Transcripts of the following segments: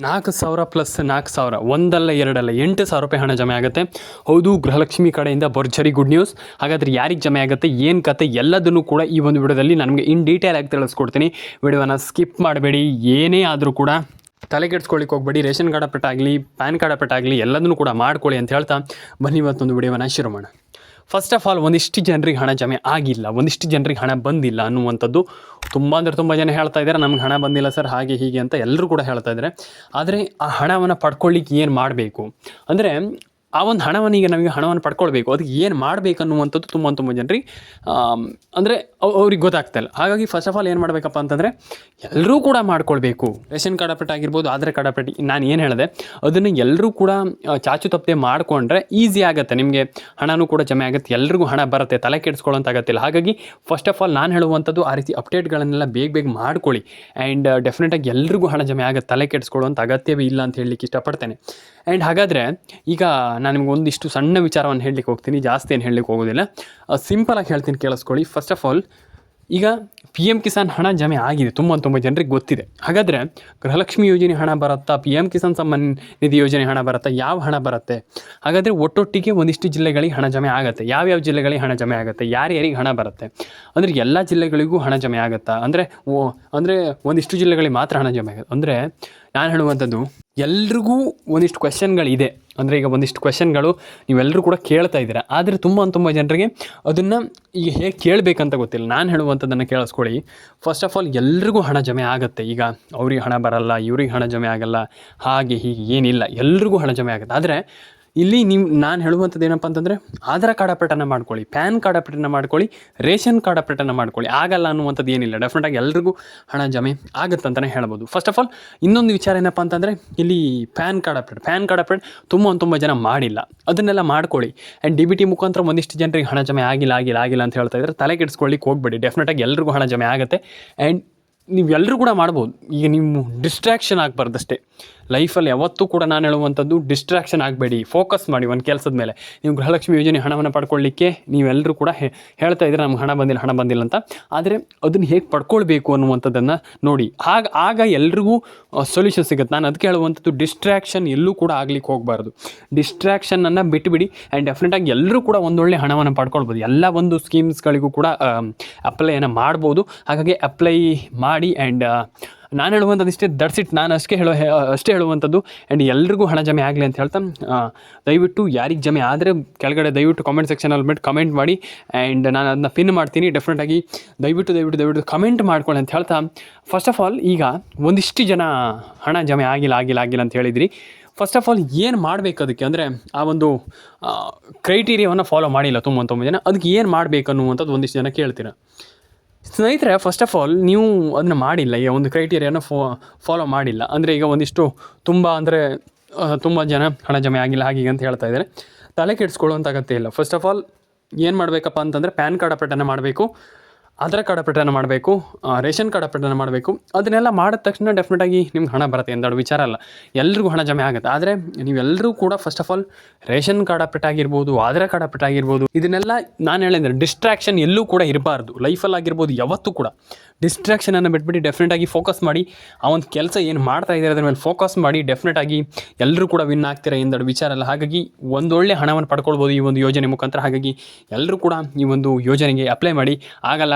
4,000 plus 4,000 ಒಂದಲ್ಲ ಎರಡಲ್ಲ 8,000 ರೂಪಾಯಿ ಹಣ ಜಮೆ ಆಗುತ್ತೆ. ಹೌದು, ಗೃಹಲಕ್ಷ್ಮಿ ಕಡೆಯಿಂದ ಭರ್ಜರಿ ಗುಡ್ ನ್ಯೂಸ್. ಹಾಗಾದರೆ ಯಾರಿಗೆ ಜಮೆ ಆಗುತ್ತೆ, ಏನು ಕತೆ ಎಲ್ಲದನ್ನು ಕೂಡ ಈ ಒಂದು ವಿಡಿಯೋದಲ್ಲಿ ನಮಗೆ ಇನ್ ಡೀಟೇಲ್ ಆಗಿ ತಿಳಿಸ್ಕೊಡ್ತೀನಿ. ವಿಡಿಯೋನ ಸ್ಕಿಪ್ ಮಾಡಬೇಡಿ. ಏನೇ ಆದರೂ ಕೂಡ ತಲೆ ಕೆಡಿಸ್ಕೊಳ್ಳಿಕ್ಕೆ ಹೋಗಬೇಡಿ. ರೇಷನ್ ಕಾರ್ಡ್ ಅಪ್ಡೇಟ್ ಆಗಲಿ, ಪ್ಯಾನ್ ಕಾರ್ಡ್ ಅಪ್ಡೇಟ್ ಆಗಲಿ, ಎಲ್ಲದನ್ನು ಕೂಡ ಮಾಡ್ಕೊಳ್ಳಿ ಅಂತ ಹೇಳ್ತಾ ಬನ್ನಿ ಇವತ್ತೊಂದು ವಿಡಿಯೋನ ಶುರು ಮಾಡೋಣ. ಫಸ್ಟ್ ಆಫ್ ಆಲ್, ಒಂದಿಷ್ಟು ಜನರಿಗೆ ಹಣ ಜಮೆ ಆಗಿಲ್ಲ, ಒಂದಿಷ್ಟು ಜನರಿಗೆ ಹಣ ಬಂದಿಲ್ಲ ಅನ್ನುವಂಥದ್ದು ತುಂಬ ಜನ ಹೇಳ್ತಾ ಇದ್ದಾರೆ. ನಮ್ಗೆ ಹಣ ಬಂದಿಲ್ಲ ಸರ್, ಹಾಗೆ ಹೀಗೆ ಅಂತ ಎಲ್ಲರೂ ಕೂಡ ಹೇಳ್ತಾ ಇದ್ದಾರೆ. ಆದರೆ ಆ ಹಣವನ್ನು ಪಡ್ಕೊಳ್ಳಿಕ್ಕೆ ಏನು ಮಾಡಬೇಕು ಅಂದರೆ, ಆ ಒಂದು ಹಣವನ್ನು ಈಗ ನಮಗೆ ಹಣವನ್ನು ಪಡ್ಕೊಳ್ಬೇಕು, ಅದಕ್ಕೆ ಏನು ಮಾಡಬೇಕು ಅನ್ನುವಂಥದ್ದು ತುಂಬ ಜನರಿಗೆ ಅಂದರೆ ಅವ್ರಿಗೆ ಗೊತ್ತಾಗ್ತಾ ಇಲ್ಲ. ಹಾಗಾಗಿ ಫಸ್ಟ್ ಆಫ್ ಆಲ್ ಏನು ಮಾಡಬೇಕಪ್ಪ ಅಂತಂದರೆ, ಎಲ್ಲರೂ ಕೂಡ ಮಾಡ್ಕೊಳ್ಬೇಕು. ರೇಷನ್ ಕಾರ್ಡ್ ಅಪ್ಡೇಟ್ ಆಗಿರ್ಬೋದು, ಆಧಾರ್ ಕಾರ್ಡ್ ಅಪ್ಡೇಟ್, ನಾನು ಏನು ಹೇಳಿದೆ ಅದನ್ನು ಎಲ್ಲರೂ ಕೂಡ ಚಾಚು ತಪ್ಪದೆ ಮಾಡಿಕೊಂಡ್ರೆ ಈಸಿ ಆಗುತ್ತೆ. ನಿಮಗೆ ಹಣನೂ ಕೂಡ ಜಮೆ ಆಗುತ್ತೆ, ಎಲ್ರಿಗೂ ಹಣ ಬರುತ್ತೆ, ತಲೆ ಕೆಡಿಸ್ಕೊಳ್ಳೋಂಥ ಅಗತ್ಯ. ಹಾಗಾಗಿ ಫಸ್ಟ್ ಆಫ್ ಆಲ್ ನಾನು ಹೇಳುವಂಥದ್ದು ಆ ರೀತಿ ಅಪ್ಡೇಟ್ಗಳನ್ನೆಲ್ಲ ಬೇಗ ಮಾಡ್ಕೊಳ್ಳಿ. ಆ್ಯಂಡ್ ಡೆಫಿನೆಟಾಗಿ ಎಲ್ರಿಗೂ ಹಣ ಜಮೆ ಆಗುತ್ತೆ, ತಲೆ ಕೆಡಿಸ್ಕೊಳ್ಳೋಂಥ ಅಗತ್ಯವೇ ಇಲ್ಲ ಅಂತ ಹೇಳಲಿಕ್ಕೆ ಇಷ್ಟಪಡ್ತೇನೆ. ಆ್ಯಂಡ್ ಹಾಗಾದರೆ ಈಗ ನಾನು ನಿಮ್ಗೆ ಒಂದಿಷ್ಟು ಸಣ್ಣ ವಿಚಾರವನ್ನು ಹೇಳಲಿಕ್ಕೆ ಹೋಗ್ತೀನಿ, ಜಾಸ್ತಿ ಏನು ಹೇಳಲಿಕ್ಕೆ ಹೋಗೋದಿಲ್ಲ. ಸಿಂಪಲಾಗಿ ಹೇಳ್ತೀನಿ, ಕೇಳಿಸ್ಕೊಳ್ಳಿ. ಫಸ್ಟ್ ಆಫ್ ಆಲ್, ಈಗ PM ಕಿಸಾನ್ ಹಣ ಜಮೆ ಆಗಿದೆ, ತುಂಬ ಜನರಿಗೆ ಗೊತ್ತಿದೆ. ಹಾಗಾದರೆ ಗೃಹಲಕ್ಷ್ಮಿ ಯೋಜನೆ ಹಣ ಬರುತ್ತಾ, PM ಕಿಸಾನ್ ಸಮ್ಮಾನ್ ನಿಧಿ ಯೋಜನೆ ಹಣ ಬರುತ್ತಾ, ಯಾವ ಹಣ ಬರುತ್ತೆ? ಹಾಗಾದರೆ ಒಟ್ಟೊಟ್ಟಿಗೆ ಒಂದಿಷ್ಟು ಜಿಲ್ಲೆಗಳಿಗೆ ಹಣ ಜಮೆ ಆಗುತ್ತೆ. ಯಾವ್ಯಾವ ಜಿಲ್ಲೆಗಳಿಗೆ ಹಣ ಜಮೆ ಆಗುತ್ತೆ, ಯಾರ್ಯಾರಿಗೆ ಹಣ ಬರುತ್ತೆ ಅಂದರೆ ಎಲ್ಲ ಜಿಲ್ಲೆಗಳಿಗೂ ಹಣ ಜಮೆ ಆಗುತ್ತಾ ಅಂದರೆ ಒಂದಿಷ್ಟು ಜಿಲ್ಲೆಗಳಿಗೆ ಮಾತ್ರ ಹಣ ಜಮೆ ಆಗುತ್ತೆ ಅಂದರೆ, ನಾನು ಹೇಳುವಂಥದ್ದು ಎಲ್ರಿಗೂ ಒಂದಿಷ್ಟು ಕ್ವೆಶನ್ಗಳಿದೆ. ಅಂದರೆ ಈಗ ಒಂದಿಷ್ಟು ಕ್ವೆಶನ್ಗಳು ನೀವೆಲ್ಲರೂ ಕೂಡ ಕೇಳ್ತಾ ಇದ್ದೀರಾ, ಆದರೆ ತುಂಬ ಜನರಿಗೆ ಅದನ್ನು ಈಗ ಹೇಗೆ ಕೇಳಬೇಕಂತ ಗೊತ್ತಿಲ್ಲ. ನಾನು ಹೇಳುವಂಥದ್ದನ್ನು ಕೇಳಿಸ್ಕೊಳ್ಳಿ. ಫಸ್ಟ್ ಆಫ್ ಆಲ್, ಎಲ್ರಿಗೂ ಹಣ ಜಮೆ ಆಗುತ್ತೆ. ಈಗ ಅವ್ರಿಗೆ ಹಣ ಬರಲ್ಲ, ಇವ್ರಿಗೆ ಹಣ ಜಮೆ ಆಗಲ್ಲ, ಹಾಗೆ ಹೀಗೆ ಏನಿಲ್ಲ, ಎಲ್ರಿಗೂ ಹಣ ಜಮೆ ಆಗುತ್ತೆ. ಆದರೆ ಇಲ್ಲಿ ನಾನು ಹೇಳುವಂಥದ್ದು ಏನಪ್ಪ ಅಂತಂದರೆ, ಆಧಾರ್ ಕಾರ್ಡ್ ಅಪ್ಡೇಟನ್ನು ಮಾಡ್ಕೊಳ್ಳಿ, ಪ್ಯಾನ್ ಕಾರ್ಡ್ ಅಪ್ಡೇಟನ್ನು ಮಾಡ್ಕೊಳ್ಳಿ, ರೇಷನ್ ಕಾರ್ಡ್ ಅಪ್ಡೇಟನ್ನು ಮಾಡ್ಕೊಳ್ಳಿ. ಆಗಲ್ಲ ಅನ್ನುವಂಥದ್ದು ಏನಿಲ್ಲ, ಡೆಫಿನೆಟಾಗಿ ಎಲ್ರಿಗೂ ಹಣ ಜಮೆ ಆಗುತ್ತೆ ಅಂತಲೇ ಹೇಳ್ಬೋದು. ಫಸ್ಟ್ ಆಫ್ ಆಲ್, ಇನ್ನೊಂದು ವಿಚಾರ ಏನಪ್ಪ ಅಂತಂದರೆ, ಇಲ್ಲಿ ಪ್ಯಾನ್ ಕಾರ್ಡ್ ಅಪ್ಡೇಟ್ ತುಂಬ ಜನ ಮಾಡಿಲ್ಲ, ಅದನ್ನೆಲ್ಲ ಮಾಡ್ಕೊಳ್ಳಿ. ಆ್ಯಂಡ್ DBT ಮುಖಾಂತರ ಒಂದಿಷ್ಟು ಜನರಿಗೆ ಹಣ ಜಮೆ ಆಗಿಲ್ಲ ಅಂತ ಹೇಳ್ತಾ ಇದ್ದಾರೆ. ತಲೆ ಕೆಡಿಸ್ಕೊಳ್ಳಿಕ್ಕೆ ಹೋಗಬೇಡಿ, ಡೆಫಿನೆಟಾಗಿ ಎಲ್ರಿಗೂ ಹಣ ಜಮೆ ಆಗುತ್ತೆ. ಆ್ಯಂಡ್ ನೀವೆಲ್ಲರೂ ಕೂಡ ಮಾಡ್ಬೋದು. ಈಗ ನೀವು ಡಿಸ್ಟ್ರ್ಯಾಕ್ಷನ್ ಆಗಬಾರ್ದಷ್ಟೇ ಲೈಫಲ್ಲಿ. ಯಾವತ್ತೂ ಕೂಡ ನಾನು ಹೇಳುವಂಥದ್ದು, ಡಿಸ್ಟ್ರ್ಯಾಕ್ಷನ್ ಆಗಬೇಡಿ, ಫೋಕಸ್ ಮಾಡಿ ಒಂದು ಕೆಲಸದ ಮೇಲೆ. ನೀವು ಗೃಹಲಕ್ಷ್ಮಿ ಯೋಜನೆ ಹಣವನ್ನು ಪಡ್ಕೊಳ್ಳಿಕ್ಕೆ ನೀವೆಲ್ಲರೂ ಕೂಡ ಹೇಳ್ತಾ ಇದ್ದೀರಾ ನಮ್ಗೆ ಹಣ ಬಂದಿಲ್ಲ ಅಂತ. ಆದರೆ ಅದನ್ನು ಹೇಗೆ ಪಡ್ಕೊಳ್ಬೇಕು ಅನ್ನುವಂಥದ್ದನ್ನು ನೋಡಿ, ಆಗ ಎಲ್ರಿಗೂ ಸೊಲ್ಯೂಷನ್ ಸಿಗುತ್ತೆ. ನಾನು ಅದಕ್ಕೆ ಹೇಳುವಂಥದ್ದು, ಡಿಸ್ಟ್ರ್ಯಾಕ್ಷನ್ ಎಲ್ಲೂ ಕೂಡ ಆಗ್ಲಿಕ್ಕೆ ಹೋಗಬಾರ್ದು. ಡಿಸ್ಟ್ರ್ಯಾಕ್ಷನನ್ನು ಬಿಟ್ಟುಬಿಡಿ. ಆ್ಯಂಡ್ ಡೆಫಿನೆಟಾಗಿ ಎಲ್ಲರೂ ಕೂಡ ಒಂದೊಳ್ಳೆ ಹಣವನ್ನು ಪಡ್ಕೊಳ್ಬೋದು. ಎಲ್ಲ ಒಂದು ಸ್ಕೀಮ್ಸ್ಗಳಿಗೂ ಕೂಡ ಅಪ್ಲೈಯನ್ನು ಮಾಡ್ಬೋದು. ಹಾಗಾಗಿ ಅಪ್ಲೈ ಮಾಡಿ. ಆ್ಯಂಡ್ ನಾನು ಹೇಳುವಂಥದ್ದು ಇಷ್ಟೇ, ದಟ್ಸ್ ಇಟ್. ನಾನು ಅಷ್ಟೇ ಹೇಳುವಂಥದ್ದು. ಆ್ಯಂಡ್ ಎಲ್ರಿಗೂ ಹಣ ಜಮೆ ಆಗಲಿ ಅಂತ ಹೇಳ್ತಾ, ದಯವಿಟ್ಟು ಯಾರಿಗೆ ಜಮೆ ಆದರೆ ಕೆಳಗಡೆ ದಯವಿಟ್ಟು ಕಾಮೆಂಟ್ ಸೆಕ್ಷನಲ್ಲಿ ಬಿಟ್ಟು ಕಮೆಂಟ್ ಮಾಡಿ. ಆ್ಯಂಡ್ ನಾನು ಅದನ್ನ ಪಿನ್ ಮಾಡ್ತೀನಿ. ಡೆಫಿನೆಟಾಗಿ ದಯವಿಟ್ಟು ಕಮೆಂಟ್ ಮಾಡ್ಕೊಳ್ಳಿ ಅಂತ ಹೇಳ್ತಾ, ಫಸ್ಟ್ ಆಫ್ ಆಲ್, ಈಗ ಒಂದಿಷ್ಟು ಜನ ಹಣ ಜಮೆ ಆಗಿಲ್ಲ ಅಂತ ಹೇಳಿದ್ರಿ. ಫಸ್ಟ್ ಆಫ್ ಆಲ್, ಏನು ಮಾಡಬೇಕು ಅದಕ್ಕೆ ಅಂದರೆ, ಆ ಒಂದು ಕ್ರೈಟೀರಿಯಾವನ್ನು ಫಾಲೋ ಮಾಡಿಲ್ಲ ತುಂಬ ಜನ. ಅದಕ್ಕೆ ಏನು ಮಾಡಬೇಕು ಅನ್ನುವಂಥದ್ದು ಒಂದಿಷ್ಟು ಜನ ಕೇಳ್ತೀರ. ಸ್ನೇಹಿತರೆ, ಫಸ್ಟ್ ಆಫ್ ಆಲ್, ನೀವು ಅದನ್ನು ಮಾಡಿಲ್ಲ, ಈಗ ಒಂದು ಕ್ರೈಟೀರಿಯಾನ ಫಾಲೋ ಮಾಡಿಲ್ಲ ಅಂದರೆ, ಈಗ ಒಂದಿಷ್ಟು ತುಂಬ ಜನ ಹಣ ಜಮೆ ಆಗಿಲ್ಲ ಹಾಗೆ ಅಂತ ಹೇಳ್ತಾ ಇದ್ದಾರೆ. ತಲೆ ಕೆಡಿಸ್ಕೊಳ್ಳುವಂಥ ಅಗತ್ಯ ಇಲ್ಲ. ಫಸ್ಟ್ ಆಫ್ ಆಲ್, ಏನು ಮಾಡಬೇಕಪ್ಪ ಅಂತಂದರೆ, ಪ್ಯಾನ್ ಕಾರ್ಡ್ ಅಪ್ಡೇಟನ್ನು ಮಾಡಬೇಕು, ಆಧಾರ್ ಕಾರ್ಡ್ ಅಪ್ಡೇಟನ್ನು ಮಾಡಬೇಕು, ರೇಷನ್ ಕಾರ್ಡ್ ಅಪ್ಡೇಟನ್ನು ಮಾಡಬೇಕು. ಅದನ್ನೆಲ್ಲ ಮಾಡಿದ ತಕ್ಷಣ ಡೆಫಿನೆಟಾಗಿ ನಿಮ್ಗೆ ಹಣ ಬರುತ್ತೆ ಎಂದಾಡು ವಿಚಾರ ಅಲ್ಲ, ಎಲ್ರಿಗೂ ಹಣ ಜಮೆ ಆಗುತ್ತೆ. ಆದರೆ ನೀವೆಲ್ಲರೂ ಕೂಡ first of all ration card update ಆಗಿರ್ಬೋದು, ಆಧಾರ್ ಕಾರ್ಡ್ ಅಪ್ಡೇಟ್ ಆಗಿರ್ಬೋದು, ಇದನ್ನೆಲ್ಲ ನಾನು ಹೇಳಿದ್ರೆ ಡಿಸ್ಟ್ರಾಕ್ಷನ್ ಎಲ್ಲೂ ಕೂಡ ಇರಬಾರ್ದು. ಲೈಫಲ್ಲಿ ಆಗಿರ್ಬೋದು, ಯಾವತ್ತೂ ಕೂಡ ಡಿಸ್ಟ್ರಾಕ್ಷನನ್ನು ಬಿಟ್ಬಿಟ್ಟು ಡೆಫಿನೆಟಾಗಿ ಫೋಕಸ್ ಮಾಡಿ. ಆ ಒಂದು ಕೆಲಸ ಏನು ಮಾಡ್ತಾ ಇದ್ದಾರೆ ಅದ್ರ ಮೇಲೆ ಫೋಕಸ್ ಮಾಡಿ. ಡೆಫಿನೆಟಾಗಿ ಎಲ್ಲರೂ ಕೂಡ ವಿನ್ ಆಗ್ತೀರಾ ಎಂದಾಡು ವಿಚಾರ ಅಲ್ಲ. ಹಾಗಾಗಿ ಒಂದೊಳ್ಳೆ ಹಣವನ್ನು ಪಡ್ಕೊಳ್ಬೋದು ಈ ಒಂದು ಯೋಜನೆ ಮುಖಾಂತರ. ಹಾಗಾಗಿ ಎಲ್ಲರೂ ಕೂಡ ಈ ಒಂದು ಯೋಜನೆಗೆ ಅಪ್ಲೈ ಮಾಡಿ.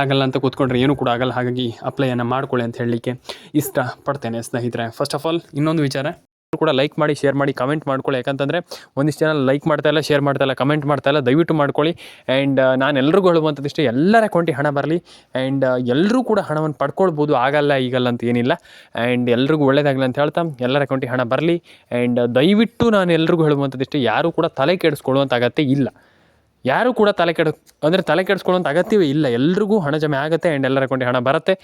ಆಗಲ್ಲ ಅಂತ ಕೂತ್ಕೊಂಡ್ರೆ ಏನೂ ಕೂಡ ಆಗಲ್ಲ. ಹಾಗಾಗಿ ಅಪ್ಲೈಯನ್ನು ಮಾಡ್ಕೊಳ್ಳಿ ಅಂತ ಹೇಳಲಿಕ್ಕೆ ಇಷ್ಟಪಡ್ತೇನೆ ಸ್ನೇಹಿತರೆ. ಫಸ್ಟ್ ಆಫ್ ಆಲ್, ಇನ್ನೊಂದು ವಿಚಾರ ಕೂಡ ಲೈಕ್ ಮಾಡಿ, ಶೇರ್ ಮಾಡಿ, ಕಮೆಂಟ್ ಮಾಡ್ಕೊಳ್ಳಿ. ಯಾಕಂತಂದರೆ ಒಂದಿಷ್ಟು ಜನ ಲೈಕ್ ಮಾಡ್ತಾಯಿಲ್ಲ, ಶೇರ್ ಮಾಡ್ತಾಯಿಲ್ಲ, ಕಮೆಂಟ್ ಮಾಡ್ತಾಯಿಲ್ಲ. ದಯವಿಟ್ಟು ಮಾಡ್ಕೊಳ್ಳಿ. ಆ್ಯಂಡ್ ನಾನು ಎಲ್ರಿಗೂ ಹೇಳುವಂಥದ್ದು ಇಷ್ಟೇ, ಎಲ್ಲರ ಅಕೌಂಟಿಗೆ ಹಣ ಬರಲಿ. ಆ್ಯಂಡ್ ಎಲ್ಲರೂ ಕೂಡ ಹಣವನ್ನು ಪಡ್ಕೊಳ್ಬೋದು, ಈಗಲ್ಲ ಅಂತ ಏನಿಲ್ಲ. ಆ್ಯಂಡ್ ಎಲ್ರಿಗೂ ಒಳ್ಳೇದಾಗಲಿ ಅಂತ ಹೇಳ್ತಾ, ಎಲ್ಲರ ಅಕೌಂಟಿಗೆ ಹಣ ಬರಲಿ. ಆ್ಯಂಡ್ ದಯವಿಟ್ಟು ನಾನು ಎಲ್ರಿಗೂ ಹೇಳುವಂಥದ್ದು ಇಷ್ಟೇ, ಯಾರೂ ಕೂಡ ತಲೆ ಕೆಡಿಸ್ಕೊಳ್ಳುವಂಥ ಅಗತ್ಯ ಇಲ್ಲ. ಯಾರೂ ಕೂಡ ತಲೆ ಕೆಡಿಸ್ಕೊಳ್ಳೋಂಥ ಅಗತ್ಯವೇ ಇಲ್ಲ. ಎಲ್ರಿಗೂ ಹಣ ಜಮೆ ಆಗುತ್ತೆ. ಆ್ಯಂಡ್ ಎಲ್ಲರ ಅಕೌಂಟಿಗೆ ಹಣ ಬರುತ್ತೆ.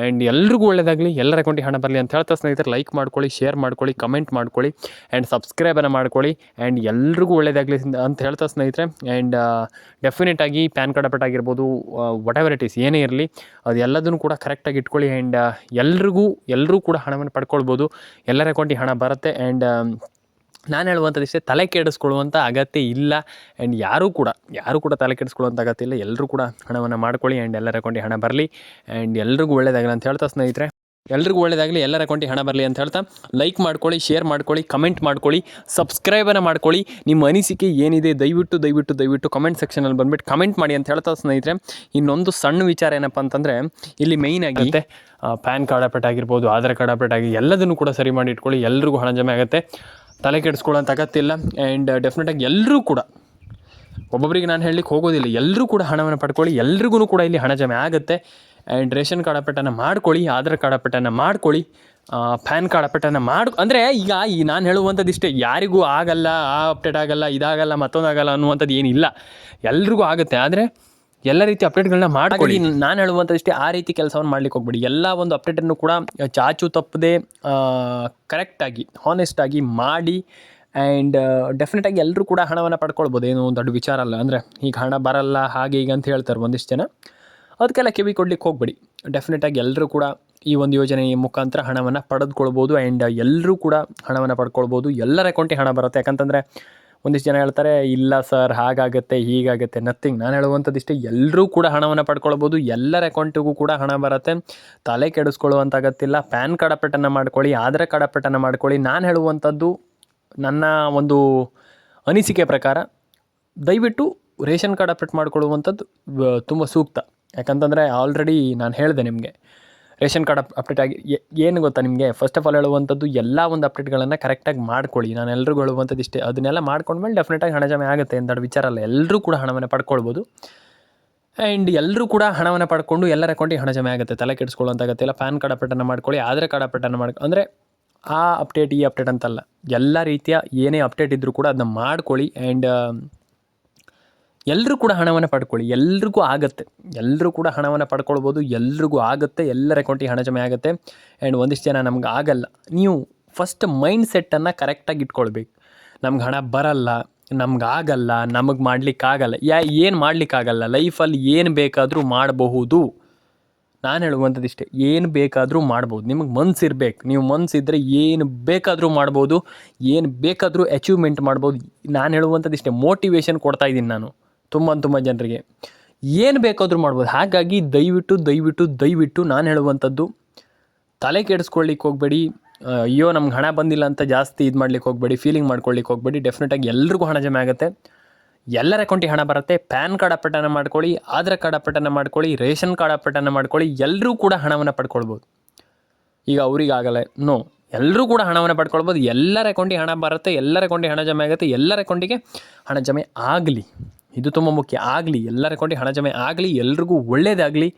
ಆ್ಯಂಡ್ ಎಲ್ರಿಗೂ ಒಳ್ಳೇದಾಗಲಿ, ಎಲ್ಲರ ಅಕೌಂಟಿಗೆ ಹಣ ಬರಲಿ ಅಂತ ಹೇಳ್ತಾ, ಸ್ನೇಹಿತರೆ, ಲೈಕ್ ಮಾಡ್ಕೊಳ್ಳಿ, ಶೇರ್ ಮಾಡ್ಕೊಳ್ಳಿ, ಕಮೆಂಟ್ ಮಾಡ್ಕೊಳ್ಳಿ, ಆ್ಯಂಡ್ ಸಬ್ಸ್ಕ್ರೈಬನ್ನು ಮಾಡ್ಕೊಳ್ಳಿ. ಆ್ಯಂಡ್ ಎಲ್ರಿಗೂ ಒಳ್ಳೇದಾಗಲಿ ಅಂತ ಹೇಳ್ತಾ ಸ್ನೇಹಿತರೆ. ಆ್ಯಂಡ್ ಡೆಫಿನೆಟಾಗಿ ಪ್ಯಾನ್ ಕಾರ್ಡ್ ಅಪ್ಡೇಟ್ ಆಗಿರ್ಬೋದು, ವಾಟ್ ಎವರ್ ಇಟ್ ಈಸ್, ಏನೇ ಇರಲಿ, ಅದು ಎಲ್ಲದನ್ನು ಕೂಡ ಕರೆಕ್ಟಾಗಿ ಇಟ್ಕೊಳ್ಳಿ. ಆ್ಯಂಡ್ ಎಲ್ಲರೂ ಕೂಡ ಹಣವನ್ನು ಪಡ್ಕೊಳ್ಬೋದು, ಎಲ್ಲರ ಅಕೌಂಟಿಗೆ ಹಣ ಬರುತ್ತೆ. ಆ್ಯಂಡ್ ನಾನು ಹೇಳುವಂಥದ್ದು ಇಷ್ಟೇ, ತಲೆ ಕೆಡಿಸ್ಕೊಳ್ಳುವಂಥ ಅಗತ್ಯ ಇಲ್ಲ. ಆ್ಯಂಡ್ ಯಾರೂ ಕೂಡ ತಲೆ ಕೆಡಿಸ್ಕೊಳ್ಳುವಂಥ ಅಗತ್ಯ ಇಲ್ಲ. ಎಲ್ಲರೂ ಕೂಡ ಹಣವನ್ನು ಮಾಡ್ಕೊಳ್ಳಿ. ಆ್ಯಂಡ್ ಎಲ್ಲರ ಅಕೌಂಟಿಗೆ ಹಣ ಬರಲಿ. ಆ್ಯಂಡ್ ಎಲ್ರಿಗೂ ಒಳ್ಳೇದಾಗಲಿ ಅಂತ ಹೇಳ್ತಾ ಸ್ನೇಹಿತರೆ. ಎಲ್ರಿಗೂ ಒಳ್ಳೆಯದಾಗಲಿ, ಎಲ್ಲರ ಅಕೌಂಟಿಗೆ ಹಣ ಬರಲಿ ಅಂತ ಹೇಳ್ತಾ ಲೈಕ್ ಮಾಡ್ಕೊಳ್ಳಿ, ಶೇರ್ ಮಾಡ್ಕೊಳ್ಳಿ, ಕಮೆಂಟ್ ಮಾಡ್ಕೊಳ್ಳಿ, ಸಬ್ಸ್ಕ್ರೈಬನ್ನು ಮಾಡ್ಕೊಳ್ಳಿ. ನಿಮ್ಮ ಅನಿಸಿಕೆ ಏನಿದೆ ದಯವಿಟ್ಟು ದಯವಿಟ್ಟು ದಯವಿಟ್ಟು ಕಮೆಂಟ್ ಸೆಕ್ಷನಲ್ಲಿ ಬಂದುಬಿಟ್ಟು ಕಮೆಂಟ್ ಮಾಡಿ ಅಂತ ಹೇಳ್ತಾ ಸ್ನೇಹಿತರೆ. ಇನ್ನೊಂದು ಸಣ್ಣ ವಿಚಾರ ಏನಪ್ಪ ಅಂತಂದರೆ, ಇಲ್ಲಿ ಮೇಯ್ನ್ ಆಗುತ್ತೆ ಪ್ಯಾನ್ ಕಾರ್ಡ್ ಅಪ್ಡೇಟ್ ಆಗಿರ್ಬೋದು, ಆಧಾರ್ ಕಾರ್ಡ್ ಅಪ್ಡೇಟ್ ಆಗಿ ಎಲ್ಲದನ್ನು ಕೂಡ ಸರಿ ಮಾಡಿ ಇಟ್ಕೊಳ್ಳಿ. ಎಲ್ರಿಗೂ ಹಣ ಜಮೆ ಆಗುತ್ತೆ, ತಲೆ ಕೆಡಿಸ್ಕೊಳ್ಳೋಂಥ ಅಗತ್ಯ. ಆ್ಯಂಡ್ ಡೆಫಿನೆಟಾಗಿ ಎಲ್ಲರೂ ಕೂಡ, ಒಬ್ಬೊಬ್ಬರಿಗೆ ನಾನು ಹೇಳಲಿಕ್ಕೆ ಹೋಗೋದಿಲ್ಲ, ಎಲ್ಲರೂ ಕೂಡ ಹಣವನ್ನು ಪಡ್ಕೊಳ್ಳಿ. ಎಲ್ರಿಗೂ ಕೂಡ ಇಲ್ಲಿ ಹಣ ಜಮೆ ಆಗುತ್ತೆ. ಆ್ಯಂಡ್ ರೇಷನ್ ಕಾರ್ಡ್ ಅಪ್ಡೇಟನ್ನು ಮಾಡ್ಕೊಳ್ಳಿ, ಆಧಾರ್ ಕಾರ್ಡ್ ಅಪ್ಡೇಟನ್ನು ಮಾಡ್ಕೊಳ್ಳಿ, ಪ್ಯಾನ್ ಕಾರ್ಡ್ ಅಪ್ಡೇಟನ್ನು ಅಂದರೆ ಈಗ ನಾನು ಹೇಳುವಂಥದ್ದು ಇಷ್ಟೇ, ಯಾರಿಗೂ ಆಗಲ್ಲ, ಆ ಅಪ್ಡೇಟ್ ಆಗಲ್ಲ, ಇದಾಗಲ್ಲ, ಮತ್ತೊಂದಾಗಲ್ಲ ಅನ್ನುವಂಥದ್ದು ಏನಿಲ್ಲ, ಎಲ್ರಿಗೂ ಆಗುತ್ತೆ. ಆದರೆ ಎಲ್ಲ ರೀತಿ ಅಪ್ಡೇಟ್ಗಳನ್ನ ಮಾಡ್ಕೊಳ್ಳಿ. ನಾನು ಹೇಳುವಂಥದ್ದು ಇಷ್ಟೇ, ಆ ರೀತಿ ಕೆಲಸವನ್ನು ಮಾಡ್ಲಿಕ್ಕೆ ಹೋಗ್ಬೇಡಿ. ಎಲ್ಲ ಒಂದು ಅಪ್ಡೇಟನ್ನು ಕೂಡ ಚಾಚು ತಪ್ಪದೆ ಕರೆಕ್ಟಾಗಿ ಹಾನೆಸ್ಟಾಗಿ ಮಾಡಿ. ಆ್ಯಂಡ್ ಡೆಫಿನೆಟಾಗಿ ಎಲ್ಲರೂ ಕೂಡ ಹಣವನ್ನು ಪಡ್ಕೊಳ್ಬೋದು, ಏನೋ ಒಂದು ದೊಡ್ಡ ವಿಚಾರ ಅಲ್ಲ. ಅಂದರೆ ಈಗ ಹಣ ಬರಲ್ಲ ಹಾಗೆ ಈಗ ಅಂತ ಹೇಳ್ತಾರೆ ಒಂದಿಷ್ಟು ಜನ, ಅದಕ್ಕೆಲ್ಲ ಕಿವಿ ಕೊಡ್ಲಿಕ್ಕೆ ಹೋಗಬೇಡಿ. ಡೆಫಿನೆಟಾಗಿ ಎಲ್ಲರೂ ಕೂಡ ಈ ಒಂದು ಯೋಜನೆಯ ಮುಖಾಂತರ ಹಣವನ್ನು ಪಡೆದುಕೊಳ್ಬೋದು. ಆ್ಯಂಡ್ ಎಲ್ಲರೂ ಕೂಡ ಹಣವನ್ನು ಪಡ್ಕೊಳ್ಬೋದು, ಎಲ್ಲರ ಅಕೌಂಟಿಗೆ ಹಣ ಬರುತ್ತೆ. ಯಾಕಂತಂದರೆ ಒಂದಿಷ್ಟು ಜನ ಹೇಳ್ತಾರೆ, ಇಲ್ಲ ಸರ್ ಹಾಗಾಗುತ್ತೆ ಹೀಗಾಗುತ್ತೆ, ನಥಿಂಗ್. ನಾನು ಹೇಳುವಂಥದ್ದು ಇಷ್ಟೇ, ಎಲ್ಲರೂ ಕೂಡ ಹಣವನ್ನು ಪಡ್ಕೊಳ್ಬೋದು, ಎಲ್ಲರ ಅಕೌಂಟಿಗೂ ಕೂಡ ಹಣ ಬರುತ್ತೆ, ತಲೆ ಕೆಡಿಸ್ಕೊಳ್ಳುವಂಥ ಅಗತ್ಯಿಲ್ಲ. ಪ್ಯಾನ್ ಕಾರ್ಡ್ ಅಪ್ಡೇಟನ್ನು ಮಾಡ್ಕೊಳ್ಳಿ, ಆಧಾರ್ ಕಾರ್ಡ್ ಅಪ್ಡೇಟನ್ನು ಮಾಡ್ಕೊಳ್ಳಿ. ನಾನು ಹೇಳುವಂಥದ್ದು ನನ್ನ ಒಂದು ಅನಿಸಿಕೆ ಪ್ರಕಾರ ದಯವಿಟ್ಟು ರೇಷನ್ ಕಾರ್ಡ್ ಅಪ್ಡೇಟ್ ಮಾಡ್ಕೊಳ್ಳುವಂಥದ್ದು ತುಂಬ ಸೂಕ್ತ. ಯಾಕಂತಂದರೆ ಆಲ್ರೆಡಿ ನಾನು ಹೇಳಿದೆ ನಿಮಗೆ, ರೇಷನ್ ಕಾರ್ಡ್ ಅಪ್ಡೇಟ್ ಆಗಿ ಏನು ಗೊತ್ತಾ ನಿಮಗೆ, ಫಸ್ಟ್ ಆಫ್ ಆಲ್ ಹೇಳುವಂಥದ್ದು ಎಲ್ಲ ಒಂದು ಅಪ್ಡೇಟ್ಗಳನ್ನು ಕರೆಕ್ಟಾಗಿ ಮಾಡ್ಕೊಳ್ಳಿ. ನಾನು ಎಲ್ರಿಗೂ ಹೇಳುವಂಥದ್ದು ಇಷ್ಟೇ, ಅದನ್ನೆಲ್ಲ ಮಾಡ್ಕೊಂಡ್ಮೇಲೆ ಡೆಫಿನೆಟಾಗಿ ಹಣ ಜಮೆ ಆಗುತ್ತೆ ಅಂತ ವಿಚಾರ ಅಲ್ಲ, ಎಲ್ಲರೂ ಕೂಡ ಹಣವನ್ನು ಪಡ್ಕೊಳ್ಬೋದು. ಆ್ಯಂಡ್ ಎಲ್ಲರೂ ಕೂಡ ಹಣವನ್ನು ಪಡ್ಕೊಂಡು ಎಲ್ಲರ ಅಕೌಂಟಿಗೆ ಹಣ ಜಮೆ ಆಗುತ್ತೆ, ತಲೆ ಕೆಡಿಸ್ಕೊಳ್ಳುವಂಥ ಅಗತ್ಯ. ಪ್ಯಾನ್ ಕಾರ್ಡ್ ಅಪ್ಡೇಟನ್ನು ಮಾಡ್ಕೊಳ್ಳಿ, ಆಧಾರ್ ಕಾರ್ಡ್ ಅಪ್ಡೇಟನ್ನು ಅಂದರೆ ಆ ಅಪ್ಡೇಟ್ ಈ ಅಪ್ಡೇಟ್ ಅಂತಲ್ಲ, ಎಲ್ಲ ರೀತಿಯ ಏನೇ ಅಪ್ಡೇಟ್ ಇದ್ದರೂ ಕೂಡ ಅದನ್ನ ಮಾಡ್ಕೊಳ್ಳಿ. ಆ್ಯಂಡ್ ಎಲ್ಲರೂ ಕೂಡ ಹಣವನ್ನು ಪಡ್ಕೊಳ್ಳಿ, ಎಲ್ರಿಗೂ ಆಗುತ್ತೆ, ಎಲ್ಲರೂ ಕೂಡ ಹಣವನ್ನು ಪಡ್ಕೊಳ್ಬೋದು, ಎಲ್ರಿಗೂ ಆಗುತ್ತೆ, ಎಲ್ಲರ ಅಕೌಂಟಿಗೆ ಹಣ ಜಮೆ ಆಗುತ್ತೆ. ಆ್ಯಂಡ್ ಒಂದಿಷ್ಟು ಜನ ನಮ್ಗೆ ಆಗಲ್ಲ, ನೀವು ಫಸ್ಟ್ ಮೈಂಡ್ ಸೆಟ್ಟನ್ನು ಕರೆಕ್ಟಾಗಿ ಇಟ್ಕೊಳ್ಬೇಕು. ನಮ್ಗೆ ಹಣ ಬರಲ್ಲ, ನಮ್ಗೆ ಆಗಲ್ಲ, ನಮಗೆ ಮಾಡಲಿಕ್ಕಾಗಲ್ಲ, ಏನು ಮಾಡಲಿಕ್ಕಾಗಲ್ಲ, ಲೈಫಲ್ಲಿ ಏನು ಬೇಕಾದರೂ ಮಾಡಬಹುದು. ನಾನು ಹೇಳುವಂಥದ್ದು ಇಷ್ಟೇ, ಏನು ಬೇಕಾದರೂ ಮಾಡ್ಬೋದು, ನಿಮಗೆ ಮನಸ್ಸಿರ್ಬೇಕು. ನೀವು ಮನಸ್ಸಿದ್ರೆ ಏನು ಬೇಕಾದರೂ ಮಾಡ್ಬೋದು, ಏನು ಬೇಕಾದರೂ ಅಚೀವ್ಮೆಂಟ್ ಮಾಡ್ಬೋದು. ನಾನು ಹೇಳುವಂಥದ್ದು ಇಷ್ಟೇ, ಮೋಟಿವೇಶನ್ ಕೊಡ್ತಾಯಿದ್ದೀನಿ ನಾನು ತುಂಬ ಜನರಿಗೆ, ಏನು ಬೇಕಾದರೂ ಮಾಡ್ಬೋದು. ಹಾಗಾಗಿ ದಯವಿಟ್ಟು ದಯವಿಟ್ಟು ದಯವಿಟ್ಟು ನಾನು ಹೇಳುವಂಥದ್ದು, ತಲೆ ಕೆಡಿಸ್ಕೊಳ್ಳಿಕ್ಕೆ ಹೋಗಬೇಡಿ. ಅಯ್ಯೋ ನಮ್ಗೆ ಹಣ ಬಂದಿಲ್ಲ ಅಂತ ಜಾಸ್ತಿ ಇದು ಮಾಡ್ಲಿಕ್ಕೆ ಹೋಗಬೇಡಿ, ಫೀಲಿಂಗ್ ಮಾಡ್ಕೊಳ್ಳಿಕ್ಕೆ ಹೋಗಬೇಡಿ. ಡೆಫಿನೆಟಾಗಿ ಎಲ್ರಿಗೂ ಹಣ ಜಮೆ ಆಗುತ್ತೆ, ಎಲ್ಲರ ಅಕೌಂಟಿಗೆ ಹಣ ಬರುತ್ತೆ. ಪ್ಯಾನ್ ಕಾರ್ಡ್ ಅಪ್ಡೇಟನ್ನು ಮಾಡ್ಕೊಳ್ಳಿ, ಆಧಾರ್ ಕಾರ್ಡ್ ಅಪ್ಡೇಟನ್ನು ಮಾಡ್ಕೊಳ್ಳಿ, ರೇಷನ್ ಕಾರ್ಡ್ ಅಪ್ಡೇಟನ್ನು ಮಾಡ್ಕೊಳ್ಳಿ, ಎಲ್ಲರೂ ಕೂಡ ಹಣವನ್ನು ಪಡ್ಕೊಳ್ಬೋದು. ಈಗ ಅವರಿಗಾಗಲ್ಲ, ನೋ, ಎಲ್ಲರೂ ಕೂಡ ಹಣವನ್ನು ಪಡ್ಕೊಳ್ಬೋದು, ಎಲ್ಲರ ಅಕೌಂಟಿಗೆ ಹಣ ಬರುತ್ತೆ, ಎಲ್ಲರ ಅಕೌಂಟಿಗೆ ಹಣ ಜಮೆ ಆಗುತ್ತೆ, ಎಲ್ಲರ ಅಕೌಂಟಿಗೆ ಹಣ ಜಮೆ ಆಗಲಿ, ಇದು ತುಂಬ ಮುಖ್ಯ, ಆಗಲಿ, ಎಲ್ಲರ ಅಕೌಂಟಿಗೆ ಹಣ ಜಮೆ ಆಗಲಿ, ಎಲ್ರಿಗೂ ಒಳ್ಳೆಯದಾಗಲಿ.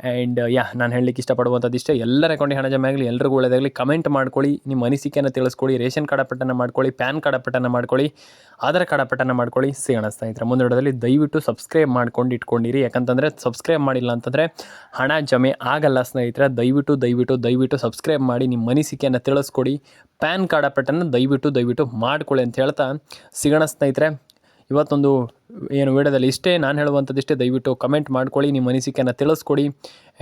ಆ್ಯಂಡ್ ನಾನು ಹೇಳಲಿಕ್ಕೆ ಇಷ್ಟಪಡುವಂಥದ್ದು ಇಷ್ಟೇ, ಎಲ್ಲರ ಅಕೌಂಟಿಗೆ ಹಣ ಜಮೆ ಆಗಲಿ, ಎಲ್ರಿಗೂ ಒಳ್ಳೆಯದಾಗಲಿ. ಕಮೆಂಟ್ ಮಾಡ್ಕೊಳ್ಳಿ, ನಿಮ್ಮ ಅನಿಸಿಕೆಯನ್ನು ತಿಳಿಸ್ಕೊಳ್ಳಿ, ರೇಷನ್ ಕಾರ್ಡ್ ಅಪ್ಡೇಟನ್ನು ಮಾಡ್ಕೊಳ್ಳಿ, ಪ್ಯಾನ್ ಕಾರ್ಡ್ ಅಪ್ಡೇಟನ್ನು ಮಾಡ್ಕೊಳ್ಳಿ, ಆಧಾರ್ ಕಾರ್ಡ್ ಅಪ್ಡೇಟನ್ನು ಮಾಡ್ಕೊಳ್ಳಿ. ಸಿಗೋಣ ಸ್ನೇಹಿತರೆ ಮುಂದಿನ ವಿಡಿಯೋದಲ್ಲಿ. ದಯವಿಟ್ಟು ಸಬ್ಸ್ಕ್ರೈಬ್ ಮಾಡ್ಕೊಂಡು ಇಟ್ಕೊಂಡಿರಿ, ಯಾಕಂತಂದರೆ ಸಬ್ಸ್ಕ್ರೈಬ್ ಮಾಡಿಲ್ಲ ಅಂತಂದರೆ ಹಣ ಜಮೆ ಆಗಲ್ಲ ಸ್ನೇಹಿತರೆ. ದಯವಿಟ್ಟು ದಯವಿಟ್ಟು ದಯವಿಟ್ಟು ಸಬ್ಸ್ಕ್ರೈಬ್ ಮಾಡಿ, ನಿಮ್ಮ ಅನಿಸಿಕೆಯನ್ನು ತಿಳಿಸ್ಕೊಡಿ, ಪ್ಯಾನ್ ಕಾರ್ಡ್ ಅಪ್ಡೇಟನ್ನು ದಯವಿಟ್ಟು ದಯವಿಟ್ಟು ಮಾಡ್ಕೊಳ್ಳಿ ಅಂತ ಹೇಳ್ತಾ ಸಿಗೋಣ ಸ್ನೇಹಿತರೆ. ಇವತ್ತೊಂದು ಏನು ವಿಡಿಯೋದಲ್ಲಿ ಇಷ್ಟೇ, ನಾನು ಹೇಳುವಂಥದ್ದು ಇಷ್ಟೇ. ದಯವಿಟ್ಟು ಕಮೆಂಟ್ ಮಾಡ್ಕೊಳ್ಳಿ, ನಿಮ್ಮ ಅನಿಸಿಕೆಯನ್ನು ತಿಳಿಸ್ಕೊಡಿ.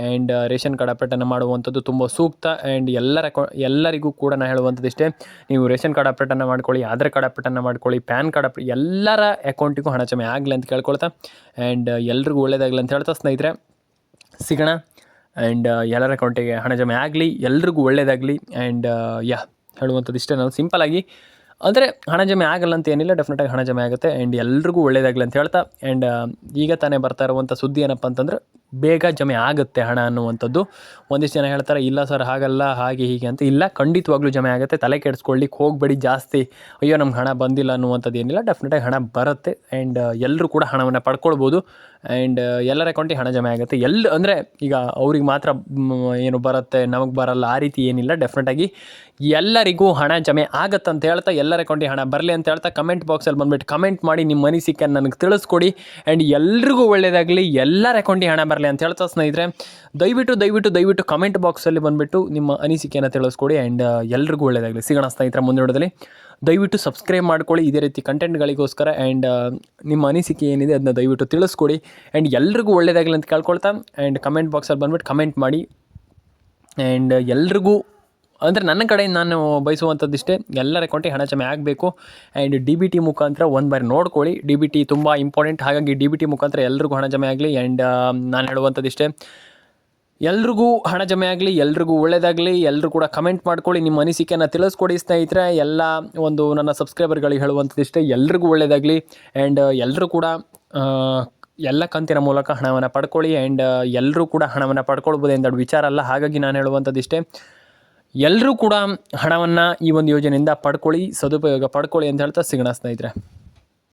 ಆ್ಯಂಡ್ ರೇಷನ್ ಕಾರ್ಡ್ ಅಪ್ಡೇಟನ್ನು ಮಾಡುವಂಥದ್ದು ತುಂಬ ಸೂಕ್ತ. ಆ್ಯಂಡ್ ಎಲ್ಲರಿಗೂ ಕೂಡ ನಾನು ಹೇಳುವಂಥದ್ದು ಇಷ್ಟೇ, ನೀವು ರೇಷನ್ ಕಾರ್ಡ್ ಅಪ್ಡೇಟನ್ನು ಮಾಡ್ಕೊಳ್ಳಿ, ಆಧಾರ್ ಕಾರ್ಡ್ ಅಪ್ಡೇಟನ್ನು ಮಾಡ್ಕೊಳ್ಳಿ, ಪ್ಯಾನ್ ಕಾರ್ಡ್ ಎಲ್ಲರ ಅಕೌಂಟಿಗೂ ಹಣ ಜಮೆ ಆಗಲಿ ಅಂತ ಕೇಳ್ಕೊಳ್ತಾ, ಆ್ಯಂಡ್ ಎಲ್ರಿಗೂ ಒಳ್ಳೆಯದಾಗಲಿ ಅಂತ ಹೇಳ್ತಾ ಸ್ನೇಹಿತರೆ ಸಿಗೋಣ. ಆ್ಯಂಡ್ ಎಲ್ಲರ ಅಕೌಂಟಿಗೆ ಹಣ ಜಮೆ ಆಗಲಿ, ಎಲ್ರಿಗೂ ಒಳ್ಳೆಯದಾಗಲಿ. ಆ್ಯಂಡ್ ಹೇಳುವಂಥದ್ದು ಇಷ್ಟೇ, ನಾನು ಸಿಂಪಲಾಗಿ ಅಂದರೆ ಹಣ ಜಮೆ ಆಗಲ್ಲ ಅಂತ ಏನಿಲ್ಲ, ಡೆಫಿನೆಟಾಗಿ ಹಣ ಜಮೆ ಆಗುತ್ತೆ. ಆ್ಯಂಡ್ ಎಲ್ರಿಗೂ ಒಳ್ಳೆಯದಾಗಲಿ ಅಂತ ಹೇಳ್ತಾ, ಆ್ಯಂಡ್ ಈಗ ತಾನೇ ಬರ್ತಾ ಇರುವಂಥ ಸುದ್ದಿ ಏನಪ್ಪ ಅಂತಂದ್ರೆ, ಬೇಗ ಜಮೆ ಆಗುತ್ತೆ ಹಣ ಅನ್ನುವಂಥದ್ದು. ಒಂದಿಷ್ಟು ಜನ ಹೇಳ್ತಾರೆ, ಇಲ್ಲ ಸರ್ ಹಾಗಲ್ಲ ಹಾಗೆ ಹೀಗೆ ಅಂತ. ಇಲ್ಲ, ಖಂಡಿತವಾಗ್ಲೂ ಜಮೆ ಆಗುತ್ತೆ, ತಲೆ ಕೆಡಿಸ್ಕೊಳ್ಳಿಕ್ಕೆ ಹೋಗಬೇಡಿ ಜಾಸ್ತಿ. ಅಯ್ಯೋ ನಮ್ಗೆ ಹಣ ಬಂದಿಲ್ಲ ಅನ್ನುವಂಥದ್ದು ಏನಿಲ್ಲ, ಡೆಫಿನೆಟಾಗಿ ಹಣ ಬರುತ್ತೆ. ಆ್ಯಂಡ್ ಎಲ್ಲರೂ ಕೂಡ ಹಣವನ್ನು ಪಡ್ಕೊಳ್ಬೋದು. ಆ್ಯಂಡ್ ಎಲ್ಲರ ಅಕೌಂಟಿಗೆ ಹಣ ಜಮೆ ಆಗುತ್ತೆ. ಅಂದರೆ ಈಗ ಅವ್ರಿಗೆ ಮಾತ್ರ ಏನು ಬರುತ್ತೆ, ನಮಗೆ ಬರಲ್ಲ, ಆ ರೀತಿ ಏನಿಲ್ಲ. ಡೆಫಿನೆಟಾಗಿ ಎಲ್ಲರಿಗೂ ಹಣ ಜಮೆ ಆಗುತ್ತೆ ಅಂತ ಹೇಳ್ತಾ, ಎಲ್ಲರ ಅಕೌಂಟಿಗೆ ಹಣ ಬರಲಿ ಅಂತ ಹೇಳ್ತಾ, ಕಮೆಂಟ್ ಬಾಕ್ಸಲ್ಲಿ ಬಂದುಬಿಟ್ಟು ಕಮೆಂಟ್ ಮಾಡಿ, ನಿಮ್ಮ ಅನಿಸಿಕೆಯನ್ನು ನನಗೆ ತಿಳಿಸ್ಕೊಡಿ. ಆ್ಯಂಡ್ ಎಲ್ರಿಗೂ ಒಳ್ಳೆಯದಾಗಲಿ, ಎಲ್ಲರ ಅಕೌಂಟಿಗೆ ಹಣ ಬರಲಿ ಅಂತ ಹೇಳ್ತಾ ಸ್ನೇಹಿತರೆ, ದಯವಿಟ್ಟು ದಯವಿಟ್ಟು ದಯವಿಟ್ಟು ಕಮೆಂಟ್ ಬಾಕ್ಸಲ್ಲಿ ಬಂದುಬಿಟ್ಟು ನಿಮ್ಮ ಅನಿಸಿಕೆಯನ್ನು ತಿಳಿಸ್ಕೊಡಿ. ಆ್ಯಂಡ್ ಎಲ್ರಿಗೂ ಒಳ್ಳೆಯದಾಗಲಿ. ಸಿಗೋಣ ಸ್ನೇಹಿತರೆ ಮುಂದಿನ ವಿಡಿಯೋದಲ್ಲಿ. ದಯವಿಟ್ಟು ಸಬ್ಸ್ಕ್ರೈಬ್ ಮಾಡ್ಕೊಳ್ಳಿ ಇದೇ ರೀತಿ ಕಂಟೆಂಟ್ಗಳಿಗೋಸ್ಕರ. ಆ್ಯಂಡ್ ನಿಮ್ಮ ಅನಿಸಿಕೆ ಏನಿದೆ ಅದನ್ನ ದಯವಿಟ್ಟು ತಿಳಿಸ್ಕೊಡಿ. ಆ್ಯಂಡ್ ಎಲ್ರಿಗೂ ಒಳ್ಳೆಯದಾಗಲಿ ಅಂತ ಕೇಳ್ಕೊಳ್ತಾ, ಆ್ಯಂಡ್ ಕಮೆಂಟ್ ಬಾಕ್ಸಲ್ಲಿ ಬಂದುಬಿಟ್ಟು ಕಮೆಂಟ್ ಮಾಡಿ. ಆ್ಯಂಡ್ ಎಲ್ರಿಗೂ ಅಂದರೆ ನನ್ನ ಕಡೆಯಿಂದ ನಾನು ಬಯಸುವಂಥದ್ದು ಇಷ್ಟೇ, ಎಲ್ಲರ ಅಕೌಂಟಿಗೆ ಹಣ ಜಮೆ ಆಗಬೇಕು. ಆ್ಯಂಡ್ DBT ಮುಖಾಂತರ ಒಂದು ಬಾರಿ ನೋಡ್ಕೊಳ್ಳಿ, DBT ತುಂಬ ಇಂಪಾರ್ಟೆಂಟ್. ಹಾಗಾಗಿ DBT ಮುಖಾಂತರ ಎಲ್ರಿಗೂ ಹಣ ಜಮೆ ಆಗಲಿ. ಆ್ಯಂಡ್ ನಾನು ಹೇಳುವಂಥದ್ದು ಇಷ್ಟೇ, ಎಲ್ರಿಗೂ ಹಣ ಜಮೆ ಆಗಲಿ, ಎಲ್ರಿಗೂ ಒಳ್ಳೆಯದಾಗಲಿ. ಎಲ್ಲರೂ ಕೂಡ ಕಮೆಂಟ್ ಮಾಡ್ಕೊಳ್ಳಿ, ನಿಮ್ಮ ಅನಿಸಿಕೆಯನ್ನು ತಿಳಿಸ್ಕೊಡಿ ಸ್ನೇಹಿತರೆ. ಎಲ್ಲ ಒಂದು ನನ್ನ ಸಬ್ಸ್ಕ್ರೈಬರ್ಗಳಿಗೆ ಹೇಳುವಂಥದ್ದಿಷ್ಟೇ, ಎಲ್ರಿಗೂ ಒಳ್ಳೆಯದಾಗಲಿ. ಆ್ಯಂಡ್ ಎಲ್ಲರೂ ಕೂಡ ಎಲ್ಲ ಕಂತಿನ ಮೂಲಕ ಹಣವನ್ನು ಪಡ್ಕೊಳ್ಳಿ. ಆ್ಯಂಡ್ ಎಲ್ಲರೂ ಕೂಡ ಹಣವನ್ನು ಪಡ್ಕೊಳ್ಬೋದು ಎಂದೊಡ್ಡ ವಿಚಾರ ಅಲ್ಲ. ಹಾಗಾಗಿ ನಾನು ಹೇಳುವಂಥದ್ದಿಷ್ಟೇ, ಎಲ್ಲರೂ ಕೂಡ ಹಣವನ್ನು ಈ ಒಂದು ಯೋಜನೆಯಿಂದ ಪಡ್ಕೊಳ್ಳಿ, ಸದುಪಯೋಗ ಪಡ್ಕೊಳ್ಳಿ ಅಂತ ಹೇಳ್ತಾ ಸಿಗೋಣ ಸ್ನೇಹಿತರೆ.